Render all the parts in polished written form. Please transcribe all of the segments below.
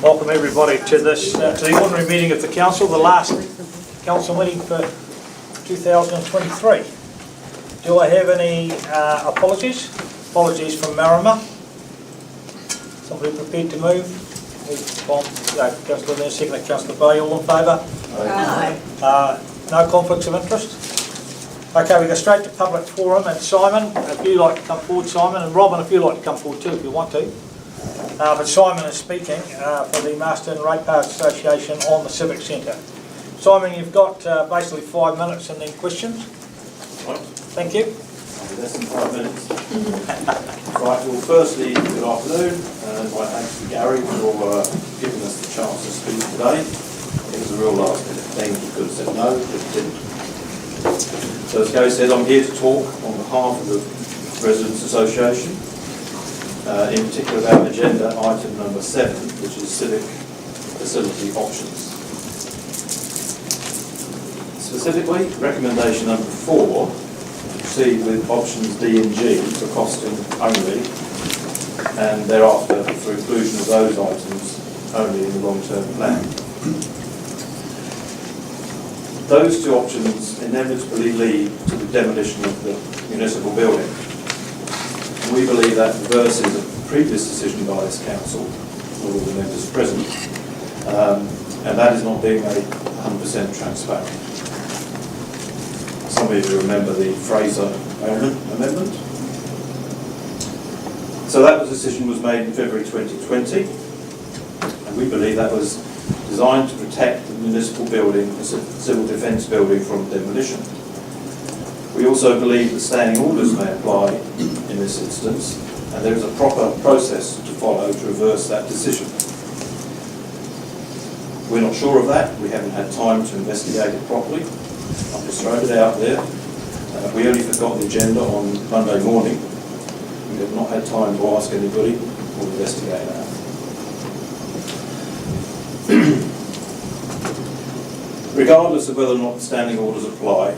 Welcome everybody to this to the ordinary meeting of the council, the last council meeting for 2023. Do I have any apologies? Apologies from Marama. Somebody prepared to move? Councillor Lynn, second, Councillor Bay, all in favour? Aye. No conflicts of interest? Okay, we go straight to public forum, and Simon, if you'd like to come forward, Simon, and Robin, if you'd like to come forward too, if you want to. But Simon is speaking for the Masterton Ratepayers Association on the Civic Centre. Simon, you've got basically 5 minutes and then questions. Right. Thank you. Less than 5 minutes. Right, well firstly, good afternoon, and my thanks to Gary for giving us the chance to speak today. It was a real last minute thing, he could have said no, but he didn't. So as Gary said, I'm here to talk on behalf of the Residents Association, in particular about agenda item number 7, which is civic facility options. Specifically, recommendation number 4, proceed with options D and G for costing only, and thereafter for inclusion of those items only in the long-term plan. Those two options inevitably lead to the demolition of the municipal building. We believe that reverses a previous decision by this council, all of the members present, and that is not being made 100% transparent. Some of you remember the Fraser Amendment. So that decision was made in February 2020, and we believe that was designed to protect the municipal building, the civil defence building, from demolition. We also believe that standing orders may apply in this instance, and there is a proper process to follow to reverse that decision. We're not sure of that. We haven't had time to investigate it properly. I've just thrown it out there. We only forgot the agenda on Monday morning. We have not had time to ask anybody or investigate that. Regardless of whether or not the standing orders apply,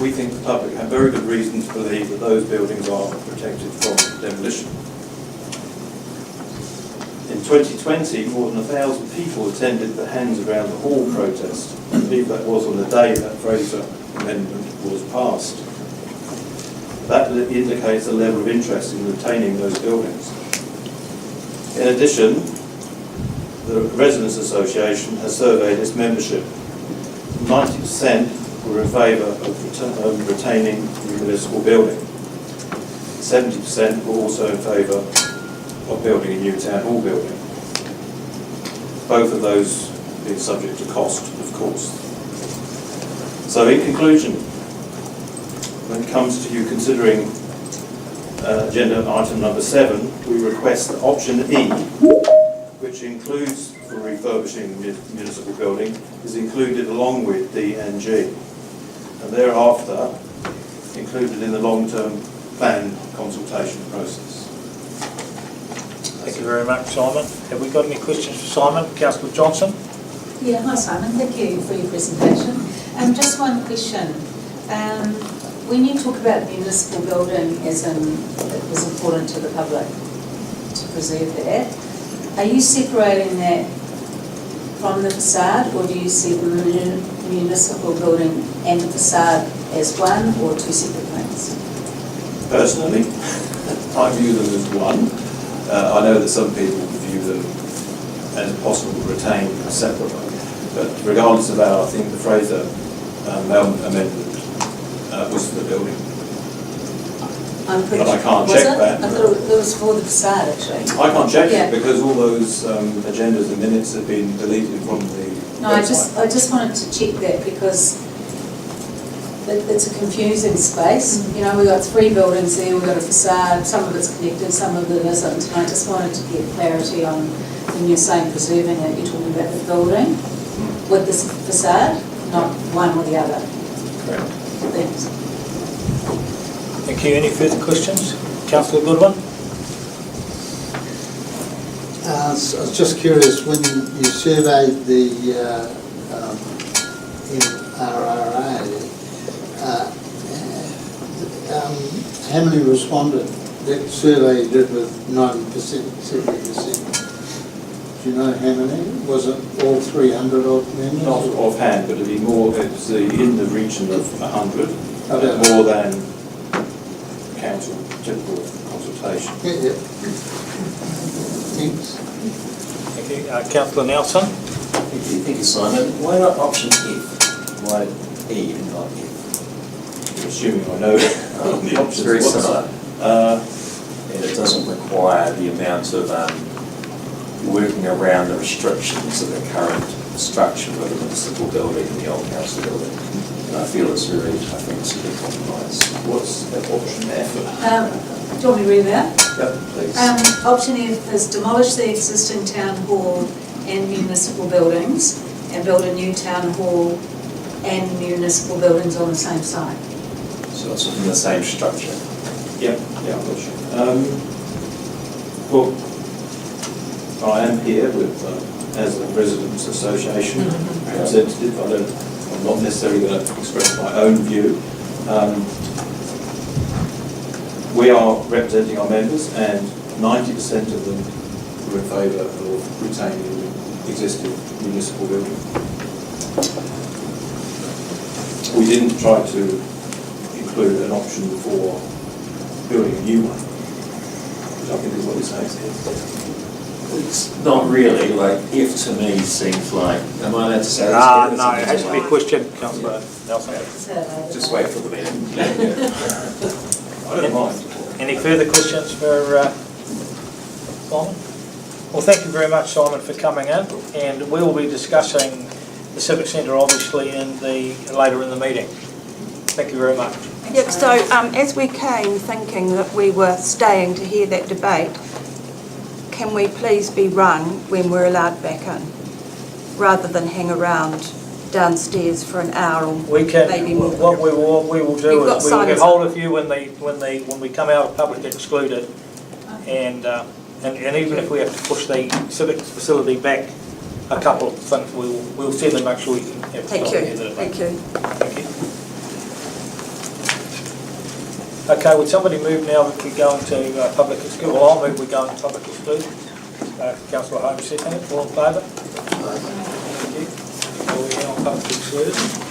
we think the public have very good reason to believe that those buildings are protected from demolition. In 2020, more than 1,000 people attended the Hands Around the Hall protest. I believe that was on the day that Fraser Amendment was passed. That indicates a level of interest in retaining those buildings. In addition, the Residents Association has surveyed its membership. 90% were in favour of retaining the municipal building. 70% were also in favour of building a new town hall building. Both of those being subject to cost, of course. So in conclusion, when it comes to you considering agenda item number 7, we request that option E, which includes for refurbishing the municipal building, is included along with D and G, and thereafter included in the long-term plan consultation process. Thank you very much, Simon. Have we got any questions for Simon? Councillor Johnson? Yeah, hi Simon, thank you for your presentation. Just one question. When you talk about the municipal building as in it was important to the public to preserve that, are you separating that from the facade, or do you see the municipal building and the facade as one or two separate things? Personally, I view them as one. I know that some people view them as possible to retain separately, but regardless of that, I think the Fraser Amendment was for the building. I'm pretty but I can't sure. check that. I thought it was for the facade actually. I can't check it because all those agendas and minutes have been deleted from the No, website. I just wanted to check that because it's a confusing space. You know, we've got 3 buildings there, we've got a facade, some of it's connected, some of it isn't. And I just wanted to get clarity on when you're saying preserving it, you're talking about the building with this facade, not one or the other. Correct. Thanks. Thank you. Any further questions? Councillor Goodwin? I was just curious, when you surveyed the NRRA, how many responded? That survey you did with 90%, 70%. Do Do you know how many? Was it all 300 odd members? Not offhand, but it'd be more, it's in the region of 100, Okay. more than council typical consultation. Yeah. Thanks. Thank you. Councillor Nelson? Thank you, Simon. Why not option F? Why E and not F? Assuming I know the It's options. very What's- similar. And it doesn't require the amount of working around the restrictions of the current structure of the municipal building and the old council building. And I feel it's very, I think it's a good compromise. What's option F? Do you want me to read that? Yep, please. Option F is demolish the existing town hall and municipal buildings and build a new town hall and municipal buildings on the same site. So it's within the same structure. Yeah, I'm not sure. Well, I am here with, as a residents association representative. I'm not necessarily going to express my own view. We are representing our members, and 90% of them were in favour of retaining the existing municipal building. We didn't try to include an option for building a new one, which I think is what you're saying here. It's not really, like F to me seems like, am I allowed to say this? No, it has to be a question, Councillor Nelson. Just wait for the meeting. I don't mind. Any further questions for Simon? Well, thank you very much, Simon, for coming in, and we will be discussing the Civic Centre obviously later in the meeting. Thank you very much. Yep, so as we came thinking that we were staying to hear that debate, can we please be rung when we're allowed back in, rather than hang around downstairs for an hour or We can. maybe more? What we will do You've got is we will get Simon's- hold of you when we come out of public excluded, and even if we have to push the civic facility back a couple of things, we'll see them, make sure we can have. Thank you, thank you. Thank you. Okay, would somebody move now that we go into public exclusion? Well, I'll move we go into public exclusion. Councillor Holmes seconded, all in favour? Thank you. We're now on public exclusion.